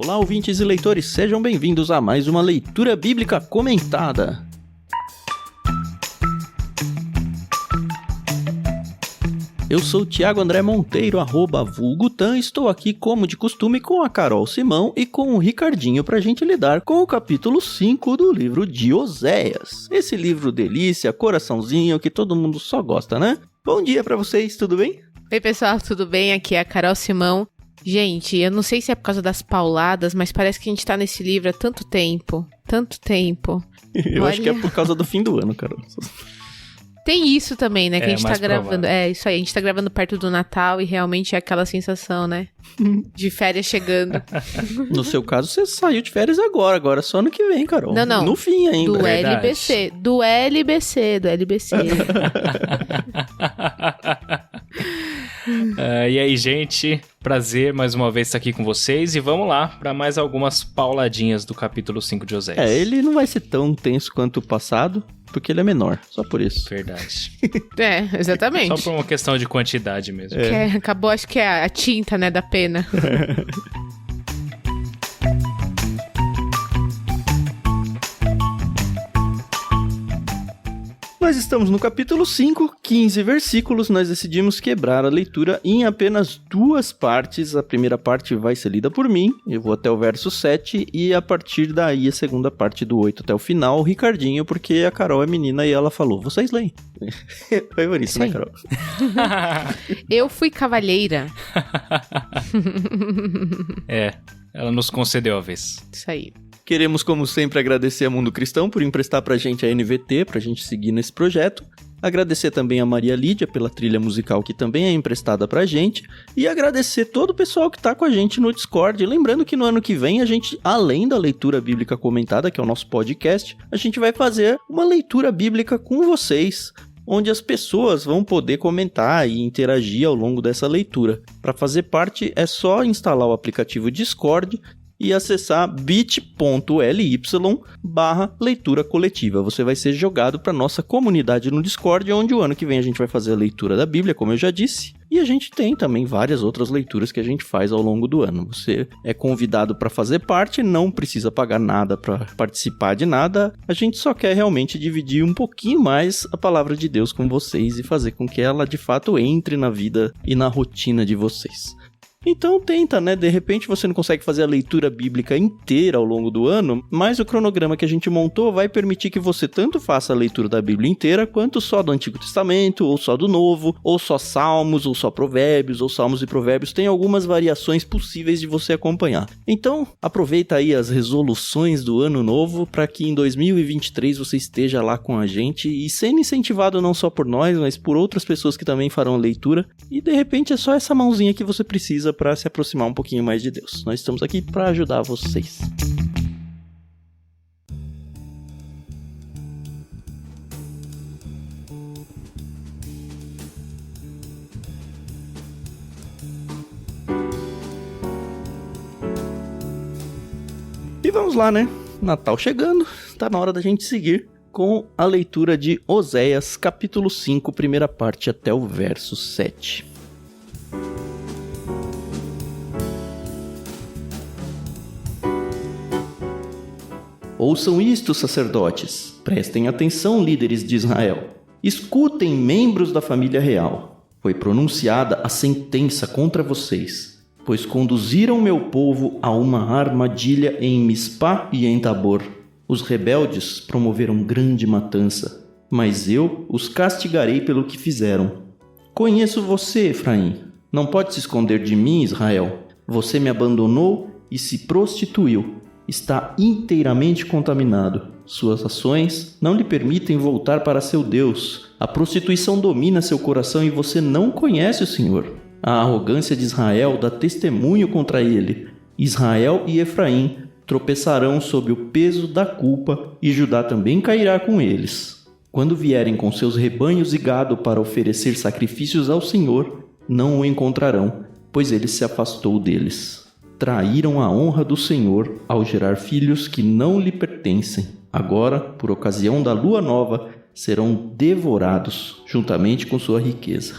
Olá, ouvintes e leitores, sejam bem-vindos a mais uma leitura bíblica comentada. Eu sou o Thiago André Monteiro, @vulgutan, estou aqui como de costume com a Carol Simão e com o Ricardinho pra gente lidar com o capítulo 5 do livro de Oséias. Esse livro delícia, coraçãozinho, que todo mundo só gosta, né? Bom dia pra vocês, tudo bem? Oi pessoal, tudo bem? Aqui é a Carol Simão. Gente, eu não sei se é por causa das pauladas, mas parece que a gente tá nesse livro há tanto tempo. Eu acho que é por causa do fim do ano, Carol. Tem isso também, né? Que a gente tá gravando. Provável. É, isso aí. A gente tá gravando perto do Natal e realmente é aquela sensação, né? De férias chegando. No seu caso, você saiu de férias agora só ano que vem, Carol. Não. No fim ainda. Do Verdade. LBC. Do LBC. E aí, gente? Prazer mais uma vez estar aqui com vocês. E vamos lá para mais algumas pauladinhas do capítulo 5 de Oséias. Ele não vai ser tão tenso quanto o passado, porque ele é menor, só por isso. Verdade. É, exatamente. Só por uma questão de quantidade mesmo. Acabou, acho que é a tinta, né, da pena. Nós estamos no capítulo 5, 15 versículos. Nós decidimos quebrar a leitura em apenas 2 partes. A primeira parte vai ser lida por mim, eu vou até o verso 7, e a partir daí a segunda parte do 8 até o final, o Ricardinho, porque a Carol é menina e ela falou, vocês leem. Foi por isso, né, Sim. Carol? Eu fui cavalheira. Ela nos concedeu a vez. Isso aí. Queremos, como sempre, agradecer a Mundo Cristão por emprestar pra gente a NVT, pra gente seguir nesse projeto. Agradecer também a Maria Lídia pela trilha musical que também é emprestada pra gente. E agradecer todo o pessoal que tá com a gente no Discord. Lembrando que no ano que vem a gente, além da leitura bíblica comentada, que é o nosso podcast, a gente vai fazer uma leitura bíblica com vocês, onde as pessoas vão poder comentar e interagir ao longo dessa leitura. Para fazer parte é só instalar o aplicativo Discord e acessar bit.ly/leitura coletiva. Você vai ser jogado para nossa comunidade no Discord, onde o ano que vem a gente vai fazer a leitura da Bíblia, como eu já disse. E a gente tem também várias outras leituras que a gente faz ao longo do ano. Você é convidado para fazer parte, não precisa pagar nada para participar de nada. A gente só quer realmente dividir um pouquinho mais a palavra de Deus com vocês e fazer com que ela de fato entre na vida e na rotina de vocês. Então tenta, né? De repente você não consegue fazer a leitura bíblica inteira ao longo do ano, mas o cronograma que a gente montou vai permitir que você tanto faça a leitura da Bíblia inteira, quanto só do Antigo Testamento, ou só do Novo, ou só Salmos, ou só Provérbios, ou Salmos e Provérbios. Tem algumas variações possíveis de você acompanhar. Então, aproveita aí as resoluções do ano novo para que em 2023 você esteja lá com a gente e sendo incentivado não só por nós, mas por outras pessoas que também farão a leitura. E de repente é só essa mãozinha que você precisa para se aproximar um pouquinho mais de Deus. Nós estamos aqui para ajudar vocês. E vamos lá, né? Natal chegando, tá na hora da gente seguir com a leitura de Oséias, capítulo 5, primeira parte até o verso 7. Ouçam isto, sacerdotes. Prestem atenção, líderes de Israel. Escutem, membros da família real. Foi pronunciada a sentença contra vocês, pois conduziram meu povo a uma armadilha em Mispá e em Tabor. Os rebeldes promoveram grande matança, mas eu os castigarei pelo que fizeram. Conheço você, Efraim. Não pode se esconder de mim, Israel. Você me abandonou e se prostituiu. Está inteiramente contaminado. Suas ações não lhe permitem voltar para seu Deus. A prostituição domina seu coração e você não conhece o Senhor. A arrogância de Israel dá testemunho contra ele. Israel e Efraim tropeçarão sob o peso da culpa e Judá também cairá com eles. Quando vierem com seus rebanhos e gado para oferecer sacrifícios ao Senhor, não o encontrarão, pois ele se afastou deles. Traíram a honra do Senhor ao gerar filhos que não lhe pertencem. Agora, por ocasião da lua nova, serão devorados juntamente com sua riqueza.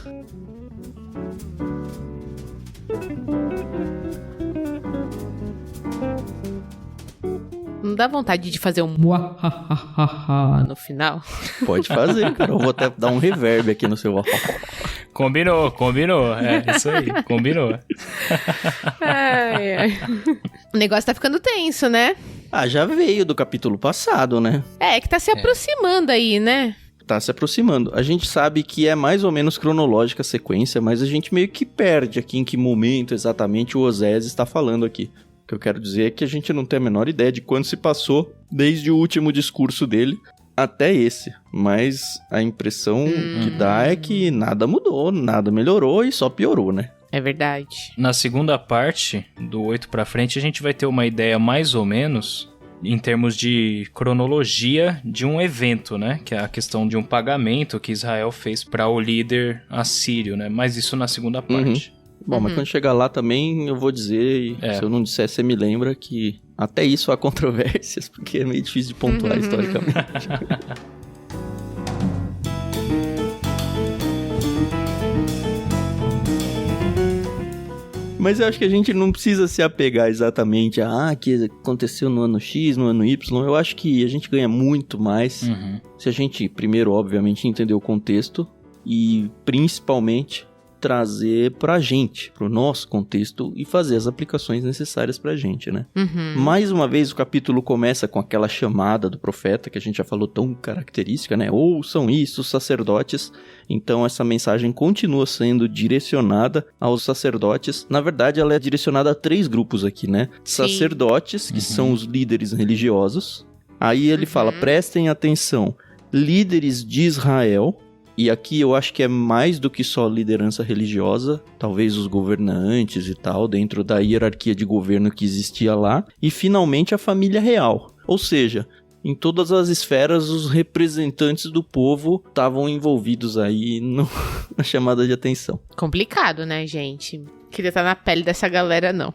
dá vontade de fazer um muahahaha no final? Pode fazer, cara. Eu vou até dar um reverb aqui no seu... Combinou. É, isso aí, combinou. Ai. O negócio tá ficando tenso, né? Ah, já veio do capítulo passado, né? É que tá se aproximando aí, né? Tá se aproximando. A gente sabe que é mais ou menos cronológica a sequência, mas a gente meio que perde aqui em que momento exatamente o Osés está falando aqui. O que eu quero dizer é que a gente não tem a menor ideia de quando se passou desde o último discurso dele até esse. Mas a impressão que dá é que nada mudou, nada melhorou e só piorou, né? É verdade. Na segunda parte, do 8 pra frente, a gente vai ter uma ideia mais ou menos em termos de cronologia de um evento, né? Que é a questão de um pagamento que Israel fez para o líder assírio, né? Mas isso na segunda parte. Bom, mas quando chegar lá também eu vou dizer, e se eu não disser, você me lembra que até isso há controvérsias, porque é meio difícil de pontuar historicamente. Mas eu acho que a gente não precisa se apegar exatamente a que aconteceu no ano X, no ano Y. Eu acho que a gente ganha muito mais se a gente, primeiro, obviamente, entender o contexto e, principalmente, trazer pra gente, pro nosso contexto e fazer as aplicações necessárias pra gente, né? Mais uma vez, o capítulo começa com aquela chamada do profeta que a gente já falou tão característica, né? Ouçam isso, sacerdotes. Então, essa mensagem continua sendo direcionada aos sacerdotes. Na verdade, ela é direcionada a 3 grupos aqui, né? Sim. Sacerdotes, que são os líderes religiosos. Aí ele fala, prestem atenção, líderes de Israel. E aqui eu acho que é mais do que só liderança religiosa, talvez os governantes e tal, dentro da hierarquia de governo que existia lá. E finalmente a família real. Ou seja, em todas as esferas os representantes do povo estavam envolvidos aí na chamada de atenção. Complicado, né, gente? Queria estar na pele dessa galera, não.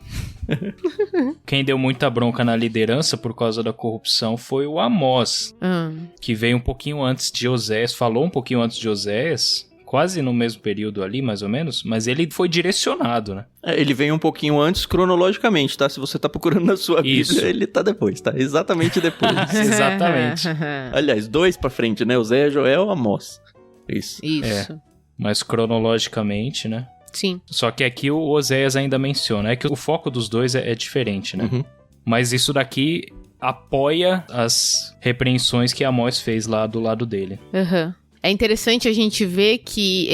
Quem deu muita bronca na liderança por causa da corrupção foi o Amós, que veio um pouquinho antes de Oséias, falou um pouquinho antes de Oséias, quase no mesmo período ali, mais ou menos, mas ele foi direcionado, né? Ele veio um pouquinho antes cronologicamente, tá? Se você tá procurando na sua Bíblia, ele tá depois, tá? Exatamente depois. Exatamente. Aliás, 2 pra frente, né? Oséias, Joel, Amós. Isso. Mas cronologicamente, né? Sim. Só que aqui o Oséias ainda menciona, é que o foco dos dois é diferente, né? Mas isso daqui apoia as repreensões que Amós fez lá do lado dele. É interessante a gente ver que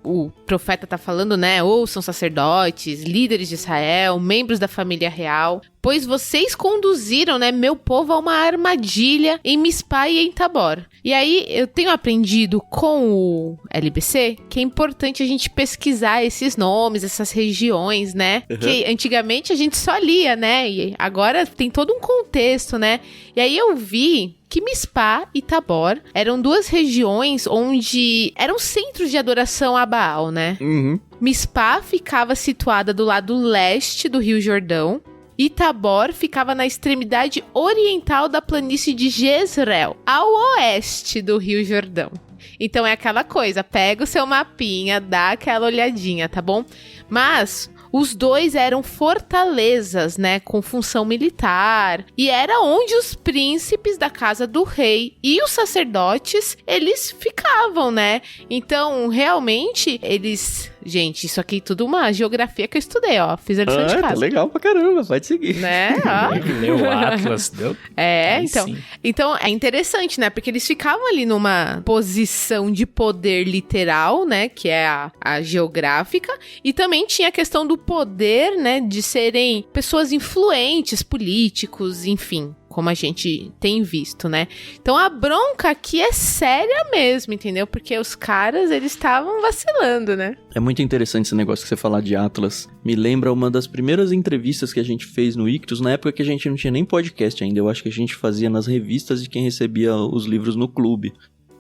o profeta tá falando, né, ouçam sacerdotes, líderes de Israel, membros da família real, pois vocês conduziram, né, meu povo a uma armadilha em Mispa e em Tabor. E aí eu tenho aprendido com o LBC que é importante a gente pesquisar esses nomes, essas regiões, né, que antigamente a gente só lia, né, e agora tem todo um contexto, né, e aí eu vi que Mispa e Tabor eram 2 regiões onde eram centros de adoração a Baal, né? Mispa ficava situada do lado leste do Rio Jordão e Tabor ficava na extremidade oriental da planície de Jezreel, ao oeste do Rio Jordão. Então é aquela coisa, pega o seu mapinha, dá aquela olhadinha, tá bom? Mas os 2 eram fortalezas, né, com função militar, e era onde os príncipes da casa do rei e os sacerdotes, eles ficavam, né? Então, realmente, eles... Gente, isso aqui é tudo uma geografia que eu estudei, ó. Fiz a lição de casa. Tá legal pra caramba, pode seguir. Né? Leu o Atlas, deu? Então é interessante, né? Porque eles ficavam ali numa posição de poder literal, né? Que é a geográfica. E também tinha a questão do poder, né? De serem pessoas influentes, políticos, enfim. Como a gente tem visto, né? Então a bronca aqui é séria mesmo, entendeu? Porque os caras, eles estavam vacilando, né? É muito interessante esse negócio que você falar de Atlas. Me lembra uma das primeiras entrevistas que a gente fez no Ictus, na época que a gente não tinha nem podcast ainda. Eu acho que a gente fazia nas revistas de quem recebia os livros no clube.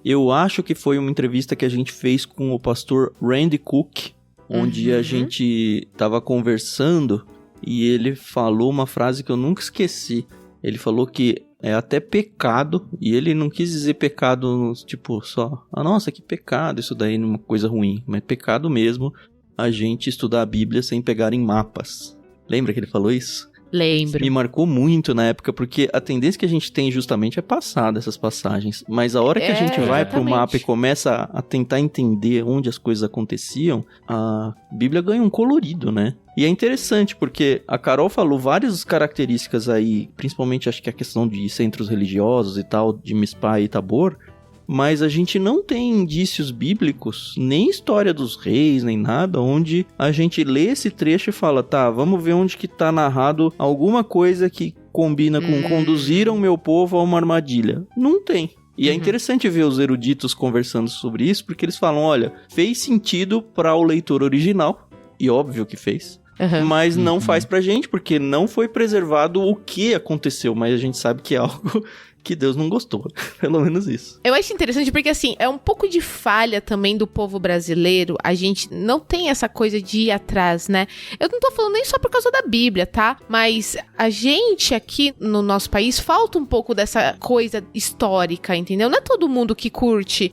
Eu acho que foi uma entrevista que a gente fez com o pastor Randy Cook, onde a gente tava conversando e ele falou uma frase que eu nunca esqueci. Ele falou que é até pecado, e ele não quis dizer pecado, tipo, só, nossa, que pecado, isso daí não é uma coisa ruim, mas pecado mesmo a gente estudar a Bíblia sem pegar em mapas. Lembra que ele falou isso? Lembro. Me marcou muito na época, porque a tendência que a gente tem justamente é passar dessas passagens. Mas a hora que a gente vai pro mapa e começa a tentar entender onde as coisas aconteciam, a Bíblia ganha um colorido, né? E é interessante, porque a Carol falou várias características aí, principalmente acho que a questão de centros religiosos e tal, de Mizpah e Tabor, mas a gente não tem indícios bíblicos, nem história dos reis, nem nada, onde a gente lê esse trecho e fala, tá, vamos ver onde que tá narrado alguma coisa que combina com conduziram meu povo a uma armadilha. Não tem. E é interessante ver os eruditos conversando sobre isso, porque eles falam, olha, fez sentido para o leitor original, e óbvio que fez, mas não faz pra gente, porque não foi preservado o que aconteceu, mas a gente sabe que é algo que Deus não gostou, pelo menos isso. Eu acho interessante porque, assim, é um pouco de falha também do povo brasileiro, a gente não tem essa coisa de ir atrás, né? Eu não tô falando nem só por causa da Bíblia, tá? Mas a gente aqui no nosso país falta um pouco dessa coisa histórica, entendeu? Não é todo mundo que curte.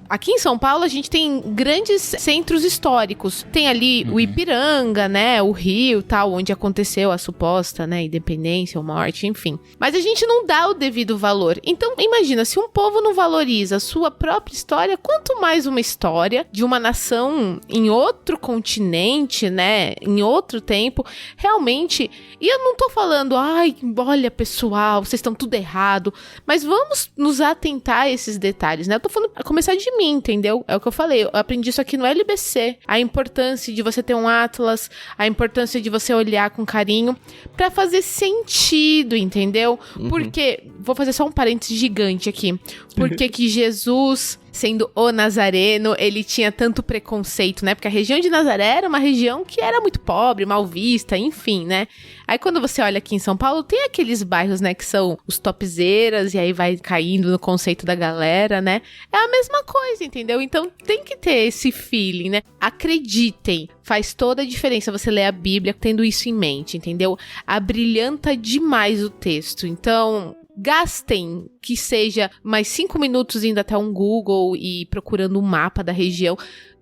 Aqui em São Paulo a gente tem grandes centros históricos. Tem ali o Ipiranga, né? O Rio, tal, onde aconteceu a suposta, né? Independência ou morte, enfim. Mas a gente não dá o devido valor. Então, imagina, se um povo não valoriza a sua própria história, quanto mais uma história de uma nação em outro continente, né, em outro tempo, realmente, e eu não tô falando, ai, olha, pessoal, vocês estão tudo errado, mas vamos nos atentar a esses detalhes, né, eu tô falando, a começar de mim, entendeu? É o que eu falei, eu aprendi isso aqui no LBC, a importância de você ter um atlas, a importância de você olhar com carinho, pra fazer sentido, entendeu? Porque, vou fazer só um parênteses gigante aqui. Por que que Jesus, sendo o Nazareno, ele tinha tanto preconceito, né? Porque a região de Nazaré era uma região que era muito pobre, mal vista, enfim, né? Aí quando você olha aqui em São Paulo, tem aqueles bairros, né, que são os topzeiras, e aí vai caindo no conceito da galera, né? É a mesma coisa, entendeu? Então tem que ter esse feeling, né? Acreditem, faz toda a diferença você ler a Bíblia tendo isso em mente, entendeu? Abrilhanta demais o texto. Então, gastem que seja mais 5 minutos indo até um Google e procurando um mapa da região.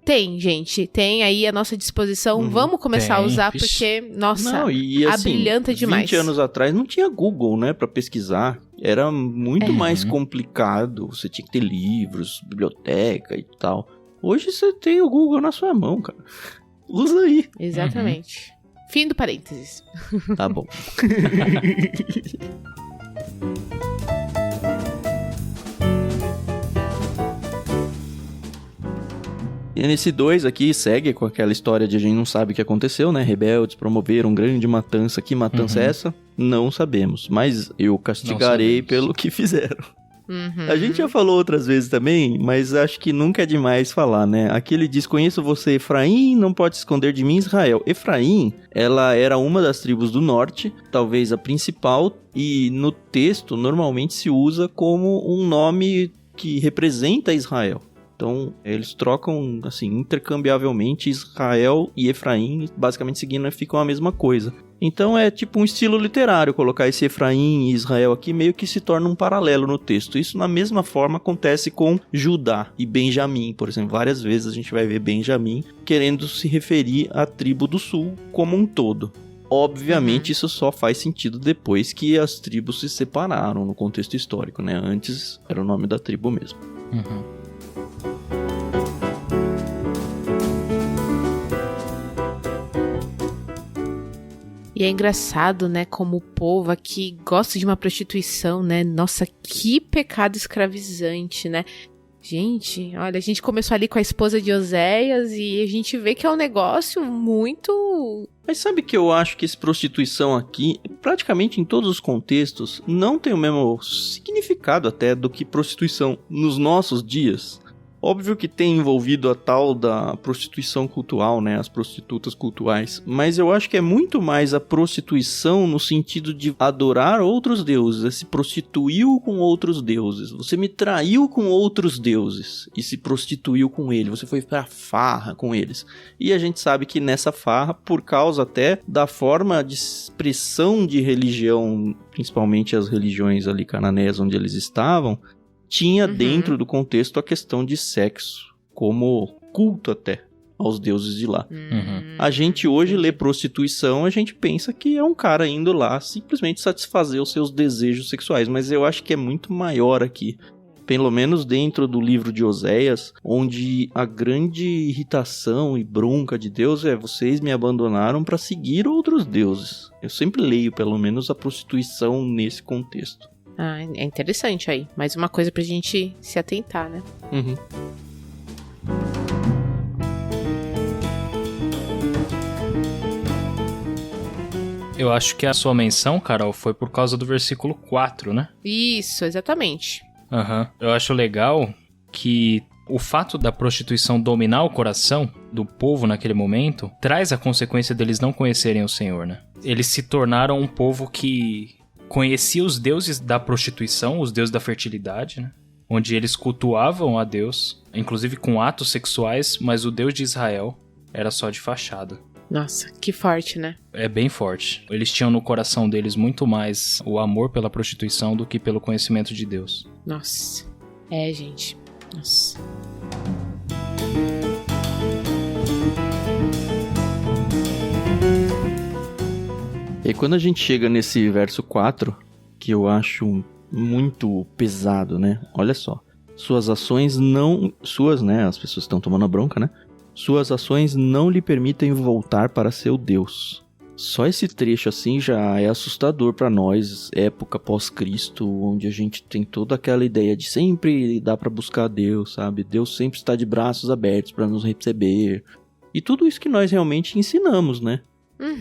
Tem, gente, tem aí à nossa disposição. Vamos começar a usar, porque, nossa, abrilhanta demais. 20 anos atrás não tinha Google, né, pra pesquisar. Era muito mais complicado. Você tinha que ter livros, biblioteca e tal. Hoje você tem o Google na sua mão, cara. Usa aí. Exatamente. Fim do parênteses. Tá bom. E nesse 2 aqui segue com aquela história de a gente não sabe o que aconteceu, né? Rebeldes promoveram grande matança. Que matança é essa? Não sabemos. Mas eu castigarei pelo que fizeram. A gente já falou outras vezes também, mas acho que nunca é demais falar, né? Aqui ele diz, conheço você, Efraim, não pode se esconder de mim, Israel. Efraim, ela era uma das tribos do norte, talvez a principal, e no texto normalmente se usa como um nome que representa Israel. Então, eles trocam, assim, intercambiavelmente Israel e Efraim, basicamente seguindo, ficam a mesma coisa. Então, é tipo um estilo literário, colocar esse Efraim e Israel aqui meio que se torna um paralelo no texto. Isso, na mesma forma, acontece com Judá e Benjamim, por exemplo. Várias vezes a gente vai ver Benjamim querendo se referir à tribo do sul como um todo. Obviamente, isso só faz sentido depois que as tribos se separaram no contexto histórico, né? Antes era o nome da tribo mesmo. E é engraçado, né, como o povo aqui gosta de uma prostituição, né? Nossa, que pecado escravizante, né? Gente, olha, a gente começou ali com a esposa de Oséias e a gente vê que é um negócio muito... Mas sabe que eu acho que esse prostituição aqui, praticamente em todos os contextos, não tem o mesmo significado até do que prostituição nos nossos dias? Óbvio que tem envolvido a tal da prostituição cultural, né, as prostitutas cultuais, mas eu acho que é muito mais a prostituição no sentido de adorar outros deuses, você se prostituiu com outros deuses, você me traiu com outros deuses e se prostituiu com ele, você foi pra farra com eles. E a gente sabe que nessa farra, por causa até da forma de expressão de religião, principalmente as religiões ali cananeias onde eles estavam, tinha dentro do contexto a questão de sexo, como culto até. aos deuses de lá. Uhum. A gente hoje lê prostituição, a gente pensa que é um cara indo lá simplesmente satisfazer os seus desejos sexuais, mas eu acho que é muito maior aqui. Pelo menos dentro do livro de Oséias, onde a grande irritação e bronca de Deus é: vocês me abandonaram para seguir outros deuses. Eu sempre leio, pelo menos, a prostituição nesse contexto. Ah, é interessante aí. Mais uma coisa pra gente se atentar, né? Uhum. Eu acho que a sua menção, Carol, foi por causa do versículo 4, né? Isso, exatamente. Aham. Eu acho legal que o fato da prostituição dominar o coração do povo naquele momento traz a consequência deles não conhecerem o Senhor, né? Eles se tornaram um povo que conhecia os deuses da prostituição, os deuses da fertilidade, né? Onde eles cultuavam a Deus, inclusive com atos sexuais, mas o Deus de Israel era só de fachada. Nossa, que forte, né? É bem forte. Eles tinham no coração deles muito mais o amor pela prostituição do que pelo conhecimento de Deus. Nossa. É, gente. Nossa. E quando a gente chega nesse verso 4, que eu acho muito pesado, né? Olha só. Suas ações não... Suas, né? As pessoas estão tomando a bronca, né? Suas ações não lhe permitem voltar para seu Deus. Só esse trecho assim já é assustador para nós, época pós-Cristo, onde a gente tem toda aquela ideia de sempre dá para buscar Deus, sabe? Deus sempre está de braços abertos para nos receber. E tudo isso que nós realmente ensinamos, né?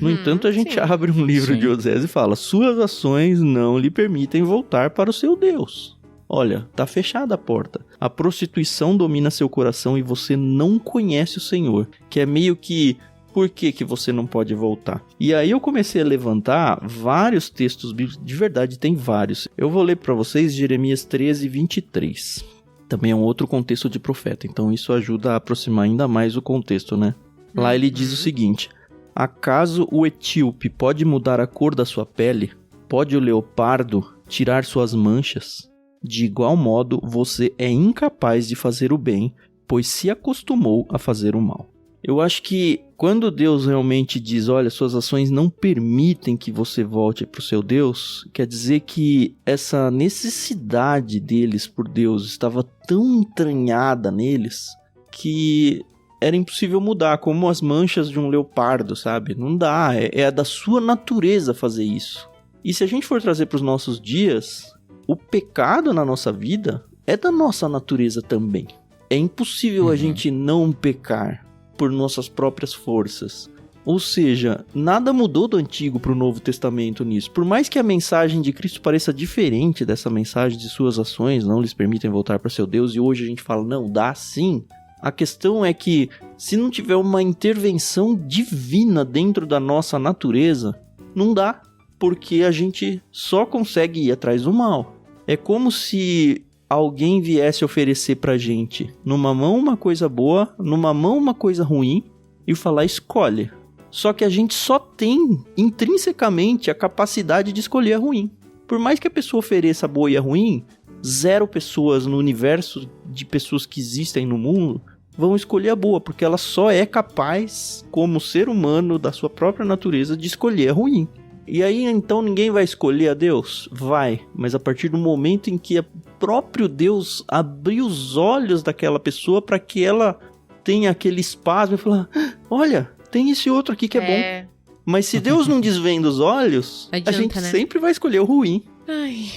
No entanto, a gente abre um livro de Oséias e fala: suas ações não lhe permitem voltar para o seu Deus. Olha, tá fechada a porta. A prostituição domina seu coração e você não conhece o Senhor. Que é meio que... Por que você não pode voltar? E aí eu comecei a levantar vários textos bíblicos. De verdade, tem vários. Eu vou ler para vocês Jeremias 13, 23. Também é um outro contexto de profeta. Então isso ajuda a aproximar ainda mais o contexto, né? Lá ele diz o seguinte: acaso o etíope pode mudar a cor da sua pele? Pode o leopardo tirar suas manchas? De igual modo, você é incapaz de fazer o bem, pois se acostumou a fazer o mal. Eu acho que quando Deus realmente diz: olha, suas ações não permitem que você volte para o seu Deus, quer dizer que essa necessidade deles por Deus estava tão entranhada neles que era impossível mudar, como as manchas de um leopardo, sabe? Não dá, é da sua natureza fazer isso. E se a gente for trazer para os nossos dias, o pecado na nossa vida é da nossa natureza também. É impossível a gente não pecar por nossas próprias forças. Ou seja, nada mudou do Antigo para o Novo Testamento nisso. Por mais que a mensagem de Cristo pareça diferente dessa mensagem de suas ações não lhes permitem voltar para seu Deus, e hoje a gente fala: não, dá sim. A questão é que, se não tiver uma intervenção divina dentro da nossa natureza, não dá, porque a gente só consegue ir atrás do mal. É como se alguém viesse oferecer pra gente, numa mão uma coisa boa, numa mão uma coisa ruim, e falar: escolhe. Só que a gente só tem, intrinsecamente, a capacidade de escolher a ruim. Por mais que a pessoa ofereça a boa e a ruim, 0 pessoas no universo de pessoas que existem no mundo vão escolher a boa, porque ela só é capaz, como ser humano da sua própria natureza, de escolher a ruim. E aí, então, ninguém vai escolher a Deus? Vai, mas a partir do momento em que o próprio Deus abriu os olhos daquela pessoa para que ela tenha aquele espasmo e falar: olha, tem esse outro aqui que é bom. Mas se Deus não desvenda os olhos, a gente sempre vai escolher o ruim. Ai.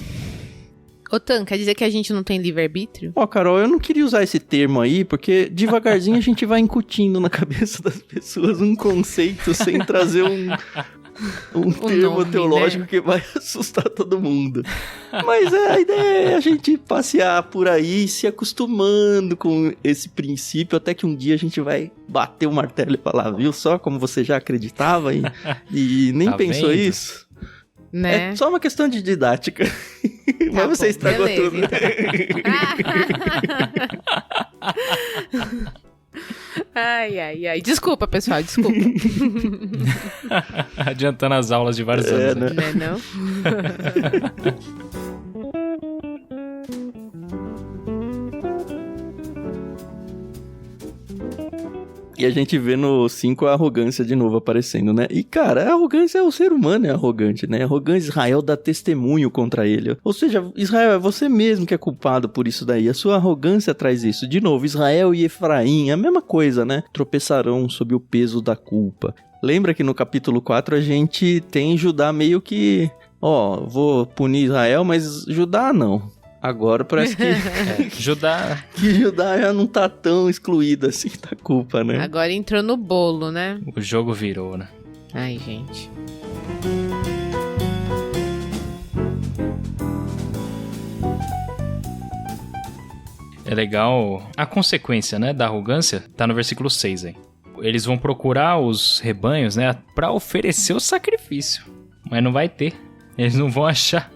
Ô, Tan, quer dizer que a gente não tem livre-arbítrio? Ó, Carol, eu não queria usar esse termo aí, porque devagarzinho a gente vai incutindo na cabeça das pessoas um conceito sem trazer um termo nome, teológico, né, que vai assustar todo mundo. Mas a ideia é a gente passear por aí se acostumando com esse princípio, até que um dia a gente vai bater o martelo e falar: viu só como você já acreditava e nem tá pensou vendo? Isso? Né? É só uma questão de didática. Mas você estragou tudo. Então. Ai. Desculpa, pessoal, desculpa. Adiantando as aulas de vários anos. Né? Não é não? E a gente vê no 5 a arrogância de novo aparecendo, né? E, cara, a arrogância é o ser humano, é arrogante, né? Arrogância, Israel dá testemunho contra ele. Ou seja, Israel, é você mesmo que é culpado por isso daí. A sua arrogância traz isso. De novo, Israel e Efraim, a mesma coisa, né? Tropeçarão sob o peso da culpa. Lembra que no capítulo 4 a gente tem Judá meio que... vou punir Israel, mas Judá não. Agora parece que... Judá... que Judá já não tá tão excluído assim da culpa, né? Agora entrou no bolo, né? O jogo virou, né? Ai, gente. É legal a consequência, né, da arrogância, tá no versículo 6 aí. Eles vão procurar os rebanhos, né, pra oferecer o sacrifício. Mas não vai ter. Eles não vão achar.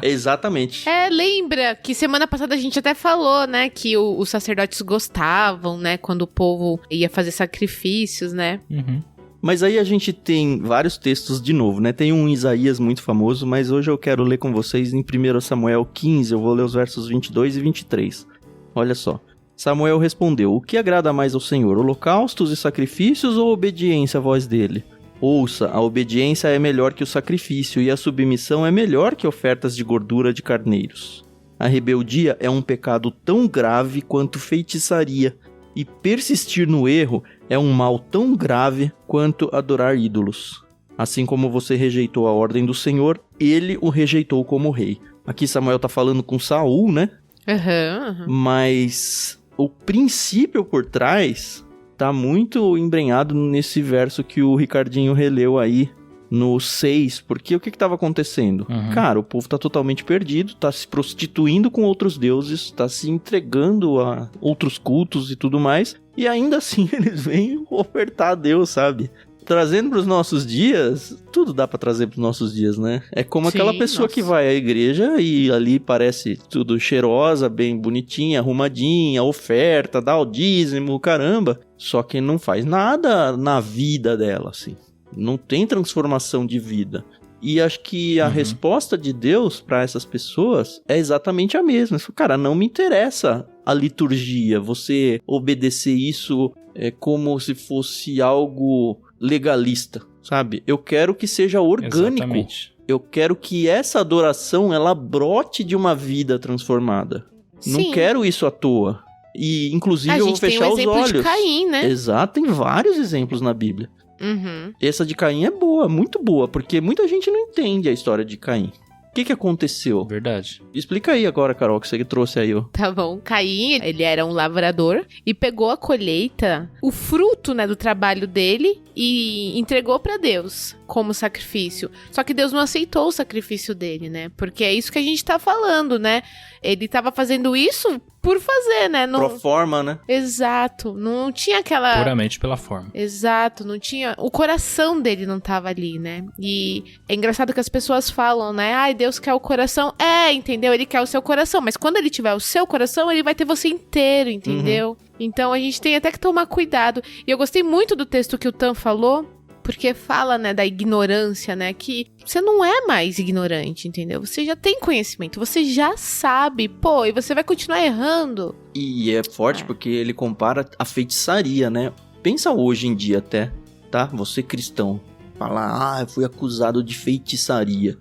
Exatamente. Lembra que semana passada a gente até falou, né, que os sacerdotes gostavam, né, quando o povo ia fazer sacrifícios, né? Uhum. Mas aí a gente tem vários textos de novo, né? Tem um Isaías muito famoso, mas hoje eu quero ler com vocês em 1 Samuel 15, eu vou ler os versos 22 e 23. Olha só. Samuel respondeu: o que agrada mais ao Senhor, holocaustos e sacrifícios ou obediência à voz dele? Ouça, a obediência é melhor que o sacrifício e a submissão é melhor que ofertas de gordura de carneiros. A rebeldia é um pecado tão grave quanto feitiçaria, e persistir no erro é um mal tão grave quanto adorar ídolos. Assim como você rejeitou a ordem do Senhor, ele o rejeitou como rei. Aqui Samuel tá falando com Saul, né? Uhum. Mas o princípio por trás tá muito embrenhado nesse verso que o Ricardinho releu aí no 6, porque o que estava acontecendo? Cara, o povo tá totalmente perdido, tá se prostituindo com outros deuses, tá se entregando a outros cultos e tudo mais, e ainda assim eles vêm ofertar a Deus, sabe? Trazendo pros nossos dias, tudo dá pra trazer pros nossos dias, né? É como aquela pessoa que vai à igreja e ali parece tudo cheirosa, bem bonitinha, arrumadinha, oferta, dá o dízimo, caramba. Só que não faz nada na vida dela, assim. Não tem transformação de vida. E acho que a resposta de Deus pra essas pessoas é exatamente a mesma. Cara, não me interessa a liturgia, você obedecer isso como se fosse algo legalista, sabe? Eu quero que seja orgânico. Exatamente. Eu quero que essa adoração, ela brote de uma vida transformada. Sim. Não quero isso à toa. E, inclusive, eu vou fechar os olhos. A gente tem um exemplo de Caim, né? Exato, tem vários exemplos na Bíblia. Uhum. Essa de Caim é boa, muito boa, porque muita gente não entende a história de Caim. O que aconteceu? Verdade. Explica aí agora, Carol, que você trouxe aí, ó. Tá bom. Caim, ele era um lavrador e pegou a colheita, o fruto, né, do trabalho dele e entregou pra Deus como sacrifício. Só que Deus não aceitou o sacrifício dele, né? Porque é isso que a gente tá falando, né? Ele tava fazendo isso por fazer, né? Não... Pro forma, né? Exato. Não tinha aquela... Puramente pela forma. Exato. Não tinha... O coração dele não tava ali, né? E é engraçado que as pessoas falam, né? Ai, Deus quer o coração. Entendeu? Ele quer o seu coração. Mas quando ele tiver o seu coração, ele vai ter você inteiro, entendeu? Então a gente tem até que tomar cuidado. E eu gostei muito do texto que o Tan falou, porque fala, né, da ignorância, né, que você não é mais ignorante, entendeu? Você já tem conhecimento, você já sabe, e você vai continuar errando. E é forte porque ele compara a feitiçaria, né? Pensa hoje em dia até, tá? Você cristão, fala, eu fui acusado de feitiçaria.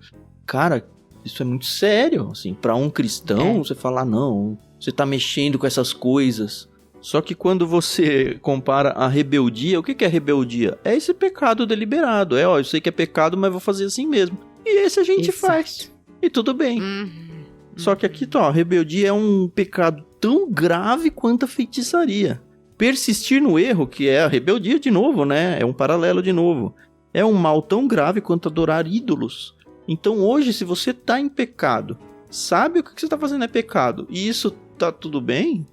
Cara, isso é muito sério, assim, pra um cristão, você fala, não, você tá mexendo com essas coisas. Só que quando você compara a rebeldia, o que é rebeldia? É esse pecado deliberado. Eu sei que é pecado, mas vou fazer assim mesmo. E esse a gente faz. E tudo bem. Só que aqui, a rebeldia é um pecado tão grave quanto a feitiçaria. Persistir no erro, que é a rebeldia de novo, né? É um paralelo de novo. É um mal tão grave quanto adorar ídolos. Então hoje, se você tá em pecado, sabe o que você tá fazendo é pecado, e isso tá tudo bem...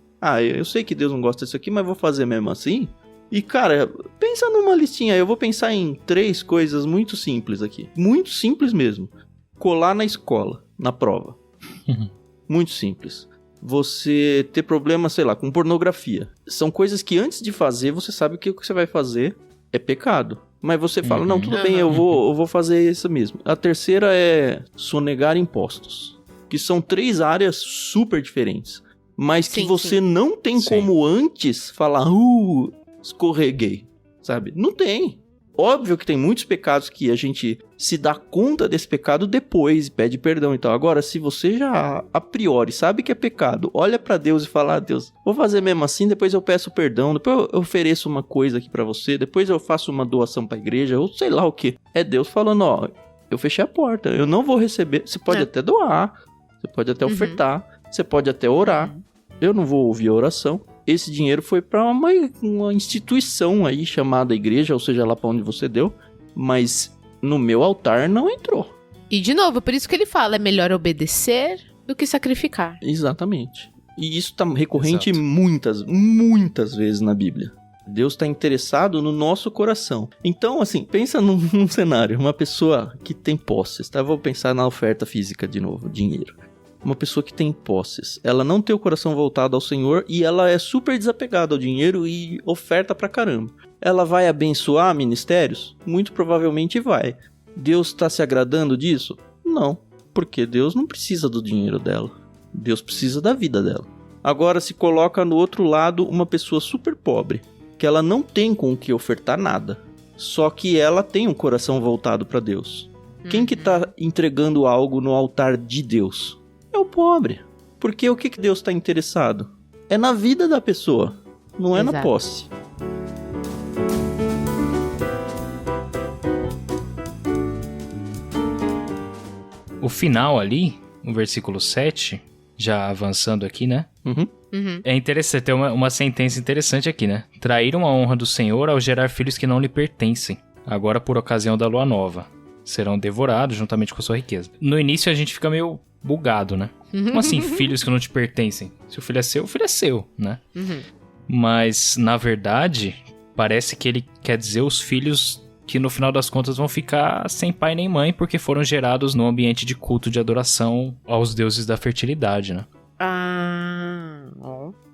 eu sei que Deus não gosta disso aqui, mas vou fazer mesmo assim. E, cara, pensa numa listinha. Eu vou pensar em 3 coisas muito simples aqui. Muito simples mesmo. Colar na escola, na prova. Muito simples. Você ter problema, sei lá, com pornografia. São coisas que antes de fazer, você sabe que o que você vai fazer é pecado. Mas você fala, não, tudo bem, eu vou fazer isso mesmo. A terceira é sonegar impostos. Que são 3 áreas super diferentes. Mas que você não tem como antes falar, escorreguei, sabe? Não tem. Óbvio que tem muitos pecados que a gente se dá conta desse pecado depois e pede perdão. Então, agora, se você já a priori sabe que é pecado, olha pra Deus e fala, Deus, vou fazer mesmo assim, depois eu peço perdão, depois eu ofereço uma coisa aqui pra você, depois eu faço uma doação pra igreja, ou sei lá o que. É Deus falando, ó, eu fechei a porta, eu não vou receber. Você pode até doar, você pode até ofertar, você pode até orar. Eu não vou ouvir a oração. Esse dinheiro foi para uma instituição aí chamada igreja, ou seja, lá para onde você deu, mas no meu altar não entrou. E de novo, por isso que ele fala, é melhor obedecer do que sacrificar. Exatamente. E isso tá recorrente muitas vezes na Bíblia. Deus está interessado no nosso coração. Então, assim, pensa num cenário, uma pessoa que tem posses, tá? Vou pensar na oferta física de novo, dinheiro. Uma pessoa que tem posses, ela não tem o coração voltado ao Senhor e ela é super desapegada ao dinheiro e oferta pra caramba. Ela vai abençoar ministérios? Muito provavelmente vai. Deus está se agradando disso? Não, porque Deus não precisa do dinheiro dela. Deus precisa da vida dela. Agora se coloca no outro lado uma pessoa super pobre, que ela não tem com o que ofertar nada, só que ela tem um coração voltado para Deus. Quem que está entregando algo no altar de Deus? É o pobre. Porque o que Deus está interessado? É na vida da pessoa, não é na posse. O final ali, o versículo 7, já avançando aqui, né? É interessante, tem uma sentença interessante aqui, né? Traíram a honra do Senhor ao gerar filhos que não lhe pertencem, agora por ocasião da lua nova. Serão devorados juntamente com a sua riqueza. No início a gente fica meio bugado, né? Como assim, filhos que não te pertencem? Se o filho é seu, né? Mas, na verdade, parece que ele quer dizer os filhos que no final das contas vão ficar sem pai nem mãe, porque foram gerados num ambiente de culto de adoração aos deuses da fertilidade, né?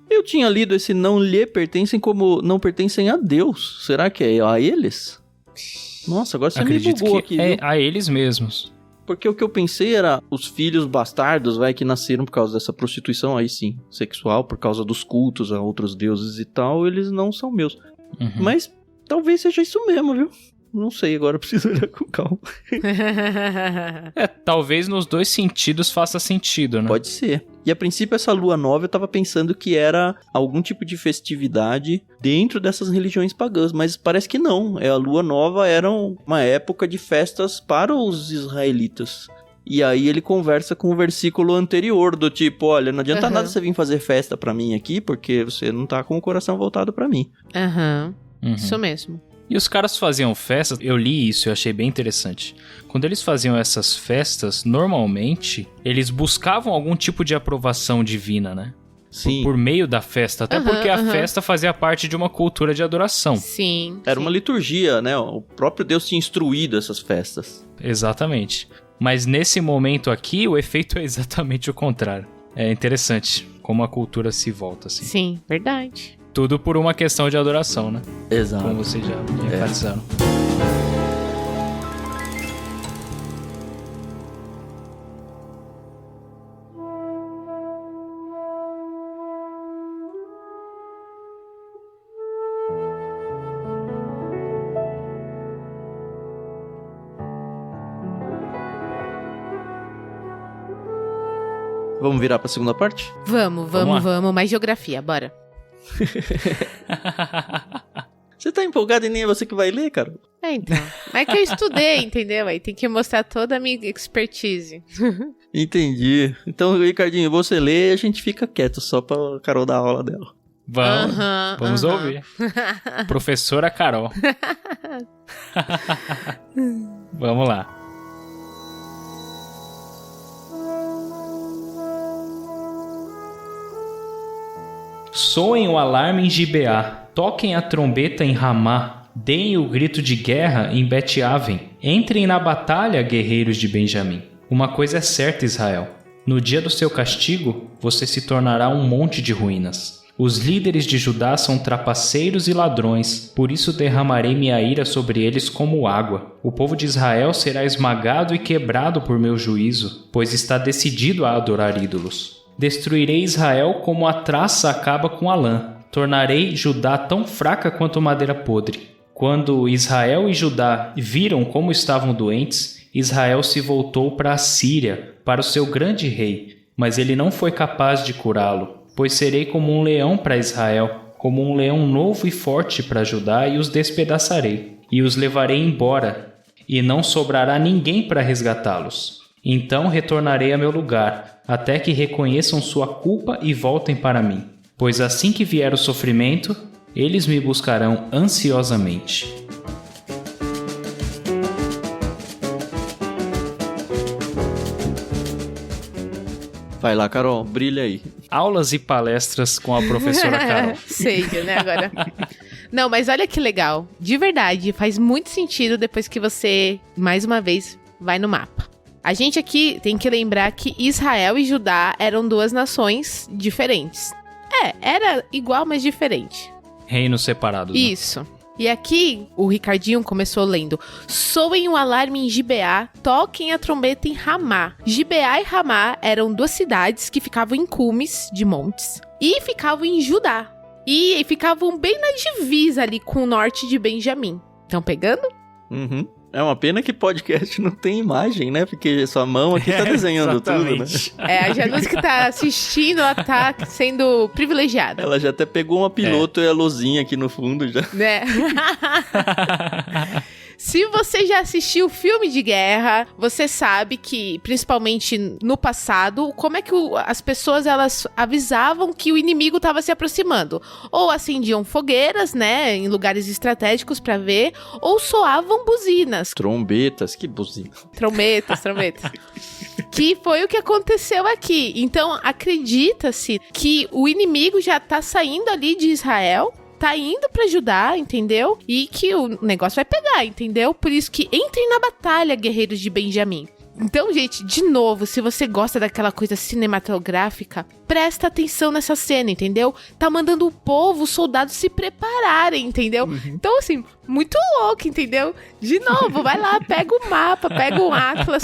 Eu tinha lido esse não lhe pertencem como não pertencem a Deus. Será que é a eles? Nossa, agora você Acredito me bugou que aqui, é viu? a eles mesmos. Porque o que eu pensei era os filhos bastardos, que nasceram por causa dessa prostituição aí sim, sexual, por causa dos cultos a outros deuses e tal, eles não são meus. Mas talvez seja isso mesmo, viu? Não sei, agora eu preciso olhar com calma. Talvez nos dois sentidos faça sentido, né? Pode ser. E a princípio essa lua nova eu tava pensando que era algum tipo de festividade dentro dessas religiões pagãs, mas parece que não. A lua nova era uma época de festas para os israelitas. E aí ele conversa com o versículo anterior, do tipo, olha, não adianta nada você vir fazer festa pra mim aqui, porque você não tá com o coração voltado pra mim. Isso mesmo. E os caras faziam festas, eu li isso e eu achei bem interessante. Quando eles faziam essas festas, normalmente, eles buscavam algum tipo de aprovação divina, né? Sim. Por meio da festa, até porque a festa fazia parte de uma cultura de adoração. Sim. Era uma liturgia, né? O próprio Deus tinha instruído essas festas. Exatamente. Mas nesse momento aqui, o efeito é exatamente o contrário. É interessante como a cultura se volta, assim. Sim, verdade. Tudo por uma questão de adoração, né? Exato. Como vocês já enfatizaram. Vamos virar pra segunda parte? Vamos. Mais geografia, bora. Você tá empolgado e nem é você que vai ler, cara? Então. Mas é que eu estudei, entendeu? Aí tem que mostrar toda a minha expertise. Entendi. Então, Ricardinho, você lê e a gente fica quieto só pra Carol dar aula dela. Vamos ouvir. Professora Carol. Vamos lá. Soem o alarme em Gibeá, toquem a trombeta em Ramá, deem o grito de guerra em Bet-Aven. Entrem na batalha, guerreiros de Benjamim. Uma coisa é certa, Israel. No dia do seu castigo, você se tornará um monte de ruínas. Os líderes de Judá são trapaceiros e ladrões, por isso derramarei minha ira sobre eles como água. O povo de Israel será esmagado e quebrado por meu juízo, pois está decidido a adorar ídolos. Destruirei Israel como a traça acaba com a lã. tornarei Judá tão fraca quanto madeira podre. Quando Israel e Judá viram como estavam doentes, Israel se voltou para a Síria, para o seu grande rei, mas ele não foi capaz de curá-lo, pois serei como um leão para Israel, como um leão novo e forte para Judá, e os despedaçarei, e os levarei embora, e não sobrará ninguém para resgatá-los. Então retornarei a meu lugar, até que reconheçam sua culpa e voltem para mim. Pois assim que vier o sofrimento, eles me buscarão ansiosamente. Vai lá, Carol, brilha aí. Aulas e palestras com a professora Carol. Sei, né, agora. Não, mas olha que legal. De verdade, faz muito sentido depois que você, mais uma vez, vai no mapa. A gente aqui tem que lembrar que Israel e Judá eram duas nações diferentes. Era igual, mas diferente. Reinos separados. Isso. Né? E aqui, o Ricardinho começou lendo: soem o alarme em Gibeá, toquem a trombeta em Ramá. Gibeá e Ramá eram duas cidades que ficavam em cumes de montes e ficavam em Judá. E ficavam bem na divisa ali com o norte de Benjamim. Estão pegando? Uhum. É uma pena que podcast não tem imagem, né? Porque sua mão aqui tá desenhando tudo, né? A Janus que tá assistindo, ela tá sendo privilegiada. Ela já até pegou uma piloto e a luzinha aqui no fundo já. Né? Se você já assistiu filme de guerra, você sabe que, principalmente no passado, como é que as pessoas, elas avisavam que o inimigo estava se aproximando. Ou acendiam fogueiras, né, em lugares estratégicos para ver, ou soavam buzinas. Trombetas, que buzina. Trombetas. Que foi o que aconteceu aqui. Então, acredita-se que o inimigo já tá saindo ali de Israel, tá indo pra Judá, entendeu? E que o negócio vai pegar, entendeu? Por isso que entrem na batalha, guerreiros de Benjamim. Então, gente, de novo, se você gosta daquela coisa cinematográfica, presta atenção nessa cena, entendeu? Tá mandando o povo, os soldados se prepararem, entendeu? Então, assim, muito louco, entendeu? De novo, vai lá, pega o mapa, pega o Atlas,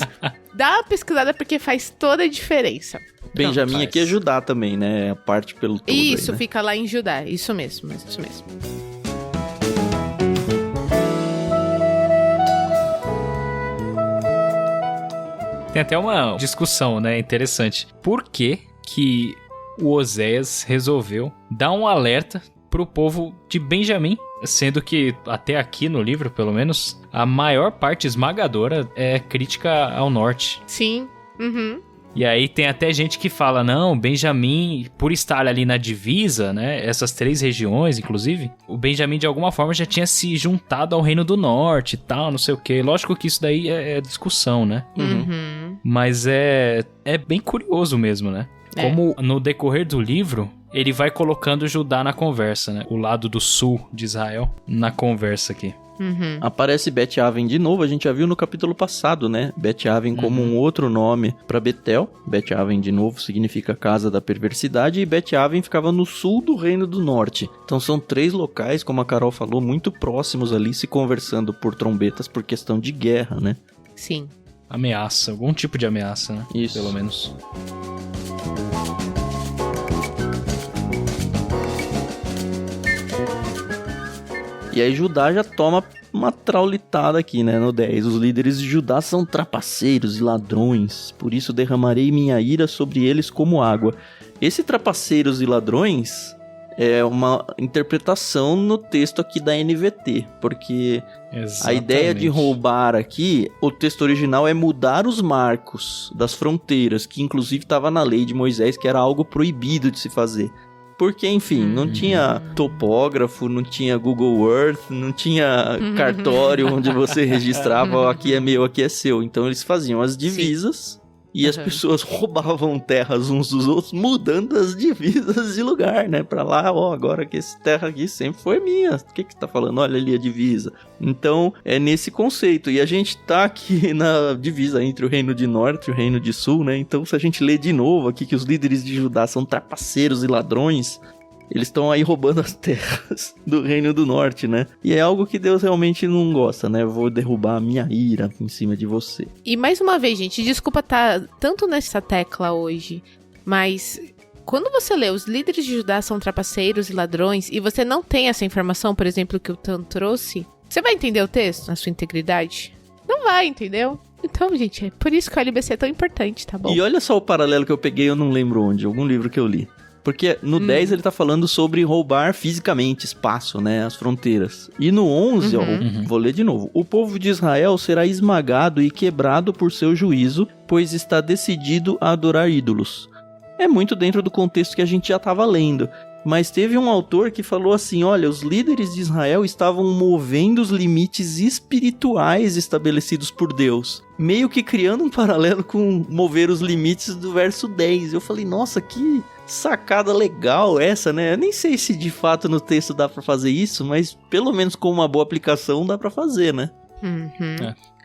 dá uma pesquisada porque faz toda a diferença. Benjamim Não, aqui é Judá também, né? A parte pelo todo. Isso, aí, né? fica lá em Judá. Isso mesmo. Tem até uma discussão, né, interessante. Por que o Oséias resolveu dar um alerta pro povo de Benjamim? Sendo que, até aqui no livro, pelo menos, a maior parte esmagadora é crítica ao norte. Sim. Uhum. E aí tem até gente que fala, não, Benjamim, por estar ali na divisa, né, essas 3 regiões, inclusive, o Benjamim de alguma forma já tinha se juntado ao Reino do Norte e tal, não sei o quê. Lógico que isso daí é discussão, né? Uhum. Mas é bem curioso mesmo, né? Como no decorrer do livro, ele vai colocando Judá na conversa, né? O lado do sul de Israel na conversa aqui. Uhum. Aparece Bet-Aven de novo, a gente já viu no capítulo passado, né? Bet-Aven como um outro nome para Betel. Bet-Aven de novo significa casa da perversidade e Bet-Aven ficava no sul do Reino do Norte. Então são 3 locais, como a Carol falou, muito próximos ali, se conversando por trombetas por questão de guerra, né? Sim. Ameaça, algum tipo de ameaça, né? Isso. Pelo menos. E aí Judá já toma uma traulitada aqui, né, no 10. Os líderes de Judá são trapaceiros e ladrões, por isso derramarei minha ira sobre eles como água. Esse trapaceiros e ladrões é uma interpretação no texto aqui da NVT, porque Exatamente. A ideia de roubar aqui, o texto original é mudar os marcos das fronteiras, que inclusive estava na lei de Moisés, que era algo proibido de se fazer. Porque, enfim, não tinha topógrafo, não tinha Google Earth, não tinha cartório onde você registrava, aqui é meu, aqui é seu. Então eles faziam as divisas e as pessoas roubavam terras uns dos outros, mudando as divisas de lugar, né? Pra lá, ó, agora que essa terra aqui sempre foi minha. O que tá falando? Olha ali a divisa. Então, é nesse conceito. E a gente tá aqui na divisa entre o Reino de Norte e o Reino de Sul, né? Então, se a gente ler de novo aqui que os líderes de Judá são trapaceiros e ladrões, eles estão aí roubando as terras do Reino do Norte, né? E é algo que Deus realmente não gosta, né? Vou derrubar a minha ira em cima de você. E mais uma vez, gente, desculpa estar tanto nessa tecla hoje, mas quando você lê os líderes de Judá são trapaceiros e ladrões, e você não tem essa informação, por exemplo, que o Tan trouxe, você vai entender o texto na sua integridade? Não vai, entendeu? Então, gente, é por isso que o LBC é tão importante, tá bom? E olha só o paralelo que eu peguei, eu não lembro onde, algum livro que eu li. Porque no 10 ele tá falando sobre roubar fisicamente espaço, né, as fronteiras. E no 11, vou ler de novo. O povo de Israel será esmagado e quebrado por seu juízo, pois está decidido a adorar ídolos. É muito dentro do contexto que a gente já tava lendo. Mas teve um autor que falou assim, olha, os líderes de Israel estavam movendo os limites espirituais estabelecidos por Deus. Meio que criando um paralelo com mover os limites do verso 10. Eu falei, nossa, que sacada legal essa, né? Eu nem sei se de fato no texto dá pra fazer isso, mas pelo menos com uma boa aplicação dá pra fazer, né?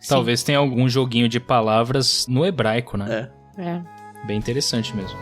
Talvez tenha algum joguinho de palavras no hebraico, né? É. Bem interessante mesmo.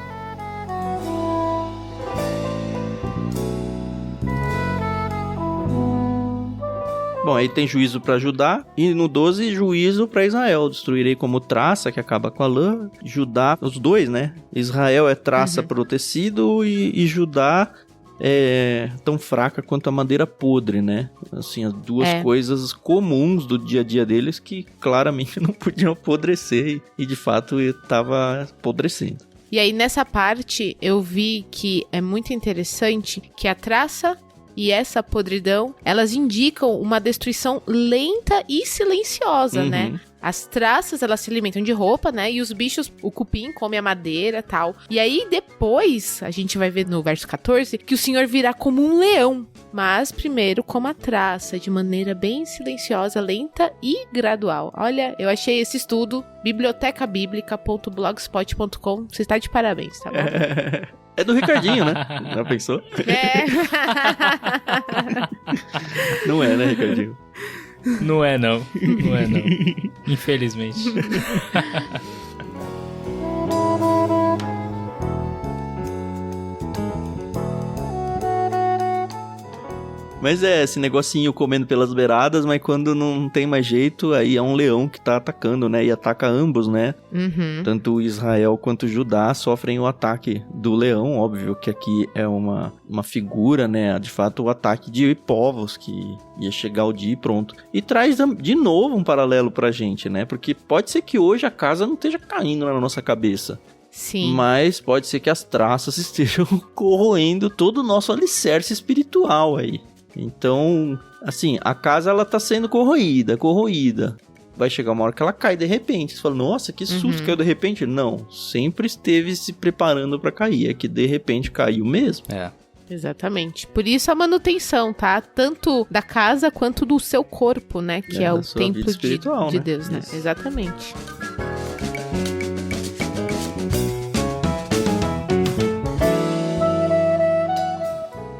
Bom, aí tem juízo pra Judá, e no 12, juízo pra Israel. Destruirei como traça, que acaba com a lã. Judá, os dois, né? Israel é traça pro tecido e Judá é tão fraca quanto a madeira podre, né? Assim, as duas coisas comuns do dia a dia deles que claramente não podiam apodrecer e de fato estava apodrecendo. E aí, nessa parte, eu vi que é muito interessante que a traça e essa podridão, elas indicam uma destruição lenta e silenciosa, né? As traças, elas se alimentam de roupa, né? E os bichos, o cupim come a madeira e tal. E aí, depois, a gente vai ver no verso 14, que o Senhor virá como um leão. Mas, primeiro, como a traça, de maneira bem silenciosa, lenta e gradual. Olha, eu achei esse estudo, bibliotecabiblica.blogspot.com. Você está de parabéns, tá bom? É do Ricardinho, né? Já pensou? Não é, né, Ricardinho? Não é, não. Não é, não. Infelizmente. Mas é esse negocinho comendo pelas beiradas, mas quando não tem mais jeito, aí é um leão que tá atacando, né? E ataca ambos, né? Tanto Israel quanto Judá sofrem o ataque do leão, óbvio que aqui é uma figura, né? De fato, o ataque de povos que ia chegar o dia e pronto. E traz de novo um paralelo pra gente, né? Porque pode ser que hoje a casa não esteja caindo na nossa cabeça. Sim. Mas pode ser que as traças estejam corroendo todo o nosso alicerce espiritual aí. Então, assim, a casa ela tá sendo corroída. Vai chegar uma hora que ela cai de repente. Você fala, nossa, que susto, caiu de repente. Não, sempre esteve se preparando pra cair. É que de repente caiu mesmo. É. Exatamente. Por isso a manutenção, tá? Tanto da casa quanto do seu corpo, né? Que é o templo de Deus, né? Isso. Exatamente.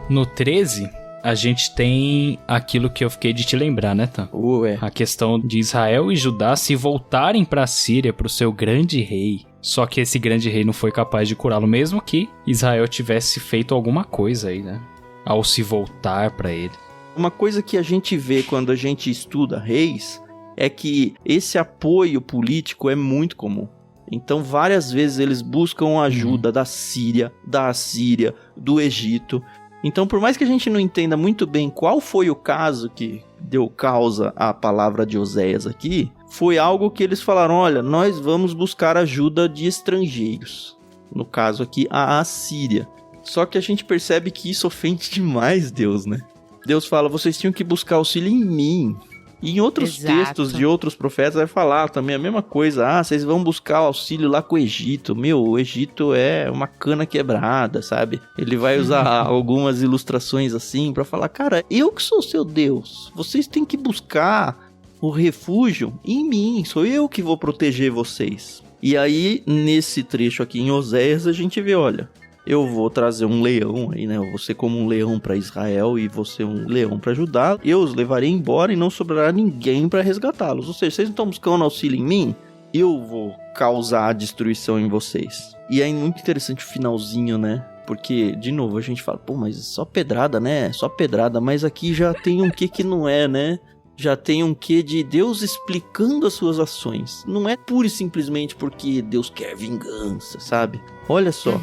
No 13, a gente tem aquilo que eu fiquei de te lembrar, né, Tan? Ué. A questão de Israel e Judá se voltarem pra Síria, pro seu grande rei. Só que esse grande rei não foi capaz de curá-lo, mesmo que Israel tivesse feito alguma coisa aí, né? Ao se voltar pra ele. Uma coisa que a gente vê quando a gente estuda reis é que esse apoio político é muito comum. Então, várias vezes eles buscam ajuda da Síria, da Assíria, do Egito. Então, por mais que a gente não entenda muito bem qual foi o caso que deu causa à palavra de Oséias aqui, foi algo que eles falaram, olha, nós vamos buscar ajuda de estrangeiros. No caso aqui, a Assíria. Só que a gente percebe que isso ofende demais Deus, né? Deus fala, vocês tinham que buscar auxílio em mim. E em outros textos de outros profetas vai falar também a mesma coisa. Ah, vocês vão buscar auxílio lá com o Egito. Meu, o Egito é uma cana quebrada, sabe? Ele vai usar algumas ilustrações assim pra falar, cara, eu que sou seu Deus. Vocês têm que buscar o refúgio em mim. Sou eu que vou proteger vocês. E aí, nesse trecho aqui em Oséias, a gente vê, olha, eu vou trazer um leão aí, né? Eu vou ser como um leão para Israel e vou ser um leão para Judá. Eu os levarei embora e não sobrará ninguém para resgatá-los. Ou seja, vocês não estão buscando auxílio em mim? Eu vou causar a destruição em vocês. E é muito interessante o finalzinho, né? Porque, de novo, a gente fala, pô, mas só pedrada, né? Só pedrada. Mas aqui já tem um que não é, né? Já tem um quê de Deus explicando as suas ações. Não é pura e simplesmente porque Deus quer vingança, sabe? Olha só.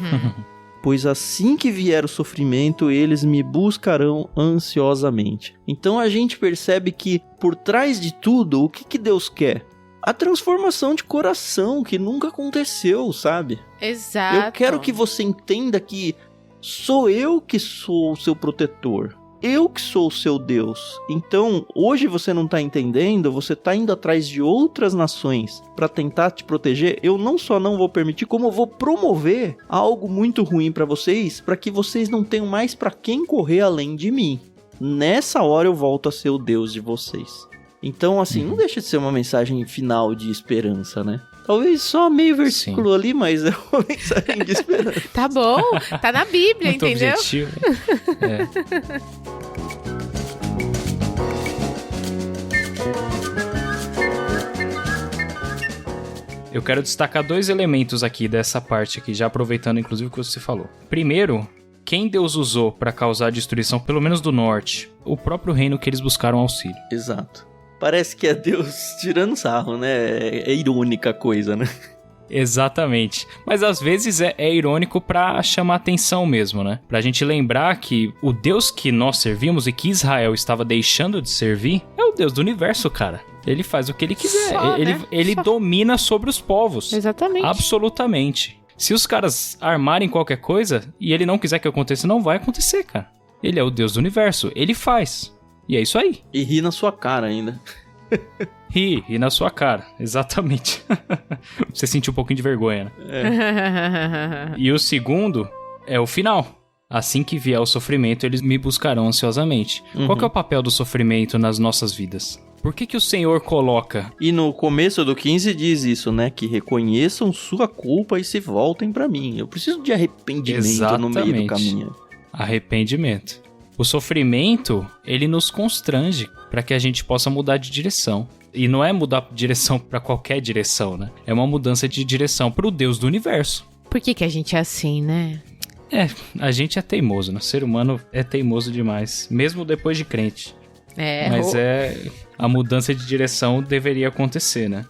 pois assim que vier o sofrimento, eles me buscarão ansiosamente. Então a gente percebe que por trás de tudo, o que Deus quer? A transformação de coração que nunca aconteceu, sabe? Exato. Eu quero que você entenda que sou eu que sou o seu protetor. Eu que sou o seu Deus. Então, hoje você não tá entendendo, você tá indo atrás de outras nações para tentar te proteger. Eu não só não vou permitir, como eu vou promover algo muito ruim para vocês, para que vocês não tenham mais para quem correr além de mim. Nessa hora eu volto a ser o Deus de vocês. Então, assim, não deixa de ser uma mensagem final de esperança, né? Talvez só meio versículo ali, mas é uma mensagem de esperança. Tá bom, tá na Bíblia, muito entendeu? Objetivo. Eu quero destacar 2 elementos aqui dessa parte aqui, já aproveitando inclusive o que você falou. Primeiro, quem Deus usou para causar a destruição, pelo menos do norte, o próprio reino que eles buscaram auxílio. Exato. Parece que é Deus tirando sarro, né? É irônica a coisa, né? Exatamente. Mas às vezes é irônico pra chamar atenção mesmo, né? Pra gente lembrar que o Deus que nós servimos e que Israel estava deixando de servir é o Deus do universo, cara. Ele faz o que ele quiser. Só, ele né? ele Só. domina sobre os povos. Exatamente. Absolutamente. Se os caras armarem qualquer coisa e ele não quiser que aconteça, não vai acontecer, cara. Ele é o Deus do universo. Ele faz. E é isso aí. E ri na sua cara ainda. Ri na sua cara. Exatamente. Você sentiu um pouquinho de vergonha, né? E o segundo é o final. Assim que vier o sofrimento, eles me buscarão ansiosamente. Qual que é o papel do sofrimento nas nossas vidas? Por que o Senhor coloca? E no começo do 15 diz isso, né? Que reconheçam sua culpa e se voltem pra mim. Eu preciso de arrependimento no meio do caminho. Arrependimento. O sofrimento, ele nos constrange para que a gente possa mudar de direção. E não é mudar de direção para qualquer direção, né? É uma mudança de direção para o Deus do universo. Por que a gente é assim, né? A gente é teimoso, né? O ser humano é teimoso demais, mesmo depois de crente. Mas a mudança de direção deveria acontecer, né?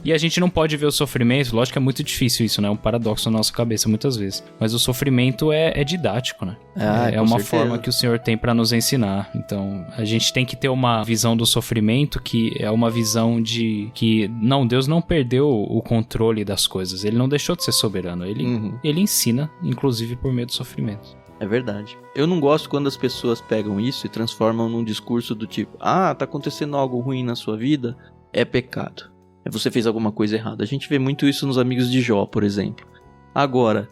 E a gente não pode ver o sofrimento, lógico que é muito difícil isso, né? É um paradoxo na nossa cabeça muitas vezes. Mas o sofrimento é didático, né? É uma forma que o Senhor tem pra nos ensinar. Então, a gente tem que ter uma visão do sofrimento que é uma visão de que, não, Deus não perdeu o controle das coisas. Ele não deixou de ser soberano. Ele ensina, inclusive, por meio do sofrimento. É verdade. Eu não gosto quando as pessoas pegam isso e transformam num discurso do tipo, tá acontecendo algo ruim na sua vida, é pecado. Você fez alguma coisa errada. A gente vê muito isso nos amigos de Jó, por exemplo. Agora,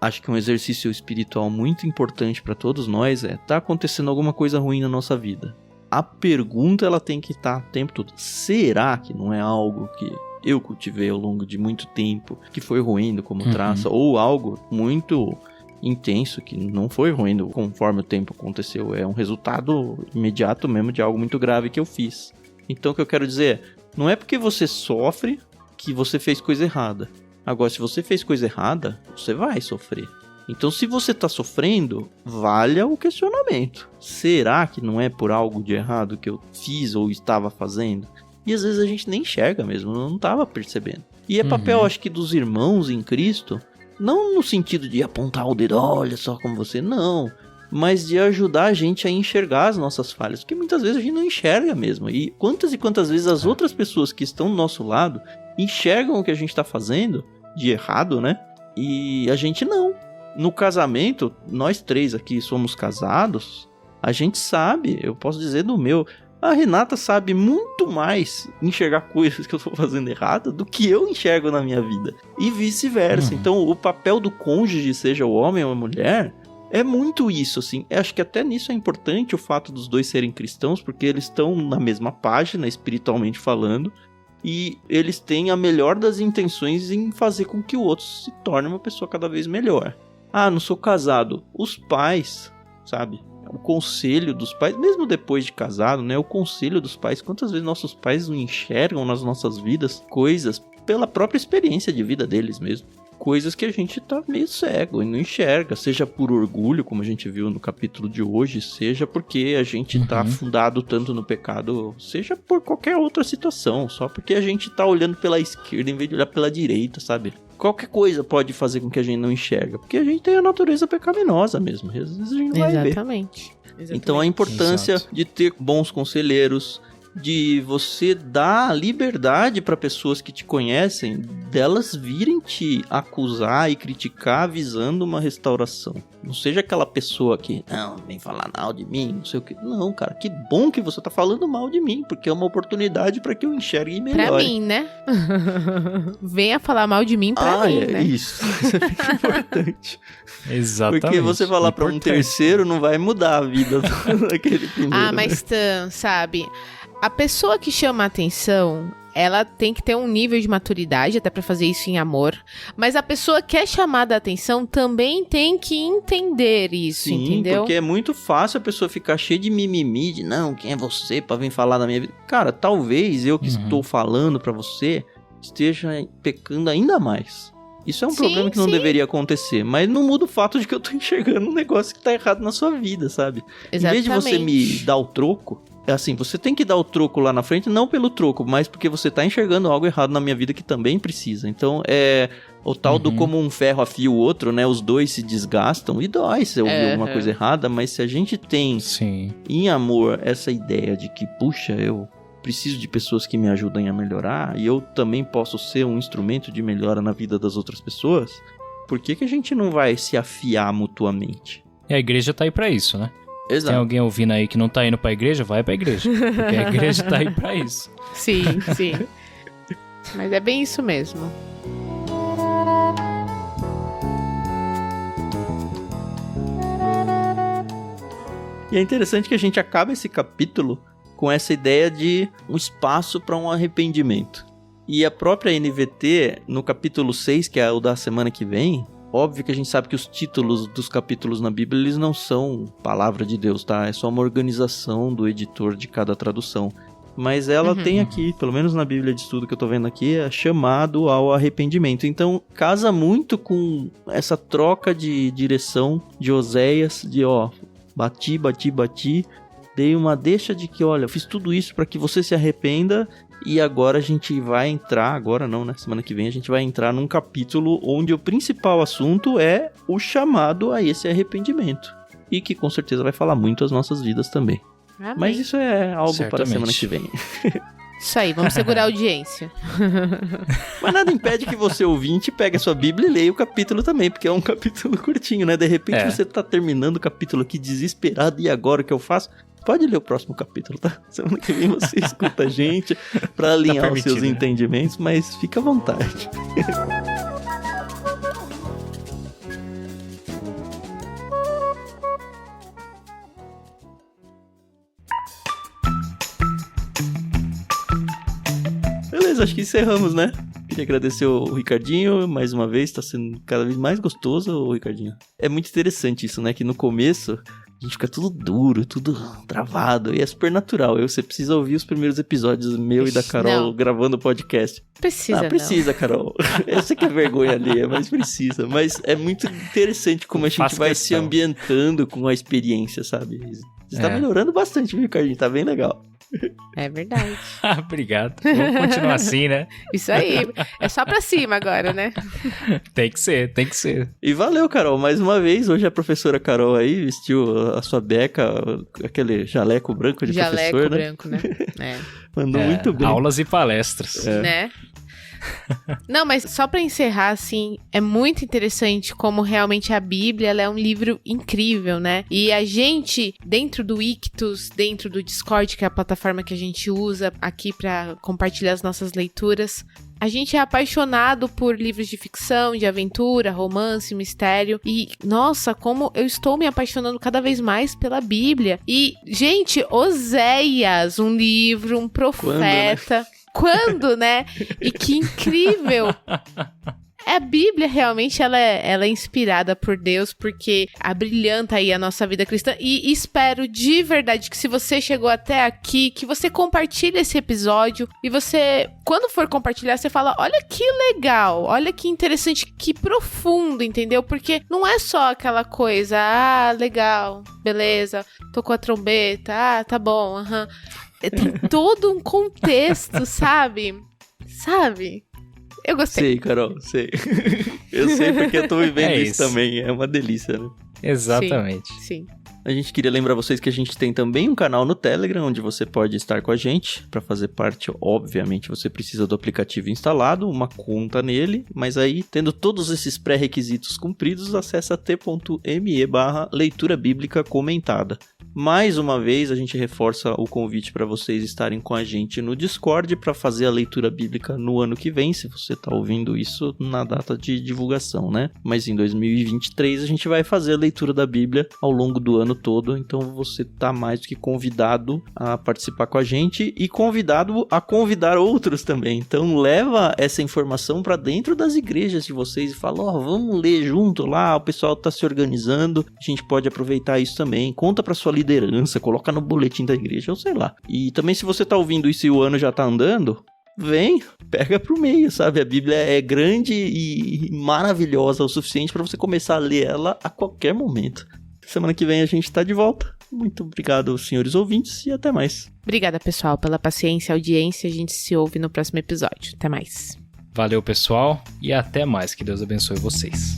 acho que um exercício espiritual muito importante para todos nós tá acontecendo alguma coisa ruim na nossa vida. A pergunta, ela tem que estar o tempo todo. Será que não é algo que eu cultivei ao longo de muito tempo, que foi ruindo como traça, ou algo muito intenso, que não foi ruindo conforme o tempo aconteceu? É um resultado imediato mesmo de algo muito grave que eu fiz. Então, o que eu quero dizer não é porque você sofre que você fez coisa errada. Agora, se você fez coisa errada, você vai sofrer. Então, se você tá sofrendo, valha o questionamento. Será que não é por algo de errado que eu fiz ou estava fazendo? E às vezes a gente nem enxerga mesmo, não tava percebendo. E é papel, acho que, dos irmãos em Cristo, não no sentido de apontar o dedo, olha só como você, não. Mas de ajudar a gente a enxergar as nossas falhas. Porque muitas vezes a gente não enxerga mesmo. E quantas vezes as outras pessoas que estão do nosso lado enxergam o que a gente está fazendo de errado, né? E a gente não. No casamento, nós 3 aqui somos casados, a gente sabe, eu posso dizer do meu. A Renata sabe muito mais enxergar coisas que eu estou fazendo errado do que eu enxergo na minha vida. E vice-versa. Então, o papel do cônjuge, seja o homem ou a mulher, é muito isso, assim. Eu acho que até nisso é importante o fato dos dois serem cristãos, porque eles estão na mesma página, espiritualmente falando, e eles têm a melhor das intenções em fazer com que o outro se torne uma pessoa cada vez melhor. Não sou casado. Os pais, sabe? O conselho dos pais, mesmo depois de casado, né? O conselho dos pais. Quantas vezes nossos pais não enxergam nas nossas vidas coisas pela própria experiência de vida deles mesmo. Coisas que a gente tá meio cego e não enxerga, seja por orgulho, como a gente viu no capítulo de hoje, seja porque a gente tá afundado tanto no pecado, seja por qualquer outra situação, só porque a gente tá olhando pela esquerda em vez de olhar pela direita, sabe? qualquer coisa pode fazer com que a gente não enxerga, porque a gente tem a natureza pecaminosa mesmo, às vezes a gente não vai ver. Exatamente. Então a importância Exato. de ter bons conselheiros, de você dar liberdade para pessoas que te conhecem, delas virem te acusar e criticar visando uma restauração. Não seja aquela pessoa que, não, vem falar mal de mim, não sei o que. Não, cara, que bom que você tá falando mal de mim, porque é uma oportunidade para que eu enxergue melhor. Pra mim, né? Venha falar mal de mim pra mim, né? Isso. Isso é muito importante. Exatamente. Porque você falar para um terceiro não vai mudar a vida daquele primeiro. Ah, mas sabe, a pessoa que chama a atenção, ela tem que ter um nível de maturidade até pra fazer isso em amor, mas a pessoa que é chamada a atenção também tem que entender isso, Sim, entendeu? porque é muito fácil a pessoa ficar cheia de mimimi, de não, quem é você pra vir falar da minha vida? Cara, talvez eu que estou falando pra você esteja pecando ainda mais. Isso é um problema que não deveria acontecer, mas não muda o fato de que eu tô enxergando um negócio que tá errado na sua vida, sabe? Exatamente. Em vez de você me dar o troco, é assim, você tem que dar o troco lá na frente, não pelo troco, mas porque você tá enxergando algo errado na minha vida que também precisa. Então, é o tal do como um ferro afia o outro, né? Os dois se desgastam e dói se eu ouvir alguma coisa errada, mas se a gente tem em amor essa ideia de que, puxa, eu preciso de pessoas que me ajudem a melhorar e eu também posso ser um instrumento de melhora na vida das outras pessoas, por que a gente não vai se afiar mutuamente? E a igreja tá aí pra isso, né? Exato. Tem alguém ouvindo aí que não tá indo pra igreja, vai pra igreja. Porque a igreja tá aí pra isso. Sim, sim. Mas é bem isso mesmo. E é interessante que a gente acaba esse capítulo com essa ideia de um espaço para um arrependimento. E a própria NVT, no capítulo 6, que é o da semana que vem, óbvio que a gente sabe que os títulos dos capítulos na Bíblia, eles não são palavra de Deus, tá? É só uma organização do editor de cada tradução. Mas ela tem aqui, pelo menos na Bíblia de Estudo que eu tô vendo aqui, é chamado ao arrependimento. Então, casa muito com essa troca de direção de Oséias, de bati, dei uma deixa de que, olha, eu fiz tudo isso para que você se arrependa e agora a gente vai entrar, agora não, né? Semana que vem a gente vai entrar num capítulo onde o principal assunto é o chamado a esse arrependimento. E que com certeza vai falar muito as nossas vidas também. Amém. Mas isso é algo Certamente. para a semana que vem. Isso aí, vamos segurar a audiência. Mas nada impede que você, ouvinte, pegue a sua Bíblia e leia o capítulo também, porque é um capítulo curtinho, né? De repente você tá terminando o capítulo aqui desesperado, e agora o que eu faço? Pode ler o próximo capítulo, tá? Semana que vem você escuta a gente pra alinhar os seus entendimentos, mas fica à vontade. Beleza, acho que encerramos, né? Queria agradecer o Ricardinho mais uma vez, tá sendo cada vez mais gostoso, Ricardinho. É muito interessante isso, né? Que no começo a gente fica tudo duro, tudo travado, e é super natural. Você precisa ouvir os primeiros episódios meu e da Carol gravando o podcast. Precisa, Carol. Eu sei que é vergonha alheia, mas precisa. Mas é muito interessante como a gente vai se ambientando com a experiência, sabe? Você tá melhorando bastante, viu, Ricardinho? Tá bem legal. É verdade. Obrigado. Vamos continuar assim, né? Isso aí. É só pra cima agora, né? Tem que ser. E valeu, Carol, mais uma vez. Hoje a professora Carol aí vestiu a sua beca, aquele jaleco branco de professor, né? Jaleco branco, né? Mandou muito bem. Aulas e palestras. Né? Não, mas só pra encerrar, assim, é muito interessante como realmente a Bíblia, ela é um livro incrível, né? E a gente, dentro do Ictus, dentro do Discord, que é a plataforma que a gente usa aqui pra compartilhar as nossas leituras, a gente é apaixonado por livros de ficção, de aventura, romance, mistério. E, nossa, como eu estou me apaixonando cada vez mais pela Bíblia. E, gente, Oséias, um livro, um profeta... Quando, né? E que incrível! A Bíblia realmente ela é inspirada por Deus, porque abrilhanta aí a nossa vida cristã. E espero de verdade que se você chegou até aqui, que você compartilhe esse episódio. E você, quando for compartilhar, você fala, olha que legal, olha que interessante, que profundo, entendeu? Porque não é só aquela coisa, legal, beleza, tocou a trombeta, tá bom, Tem todo um contexto, sabe? Eu gostei. Sei, Carol, sei. Eu sei porque eu tô vivendo isso também. É uma delícia, né? Exatamente. Sim. A gente queria lembrar vocês que a gente tem também um canal no Telegram, onde você pode estar com a gente. Para fazer parte, obviamente, você precisa do aplicativo instalado, uma conta nele. Mas aí, tendo todos esses pré-requisitos cumpridos, acessa t.me/leitura bíblica comentada. Mais uma vez, a gente reforça o convite para vocês estarem com a gente no Discord para fazer a leitura bíblica no ano que vem, se você está ouvindo isso na data de divulgação, né? Mas em 2023 a gente vai fazer a leitura da Bíblia ao longo do ano todo, então você está mais do que convidado a participar com a gente e convidado a convidar outros também. Então leva essa informação para dentro das igrejas de vocês e fala, vamos ler junto lá, o pessoal está se organizando, a gente pode aproveitar isso também. Conta para sua liderança, coloca no boletim da igreja, ou sei lá. E também se você tá ouvindo isso e o ano já tá andando, vem, pega pro meio, sabe? A Bíblia é grande e maravilhosa o suficiente para você começar a ler ela a qualquer momento. Semana que vem a gente tá de volta. Muito obrigado, senhores ouvintes, e até mais. Obrigada, pessoal, pela paciência e audiência. A gente se ouve no próximo episódio. Até mais. Valeu, pessoal, e até mais. Que Deus abençoe vocês.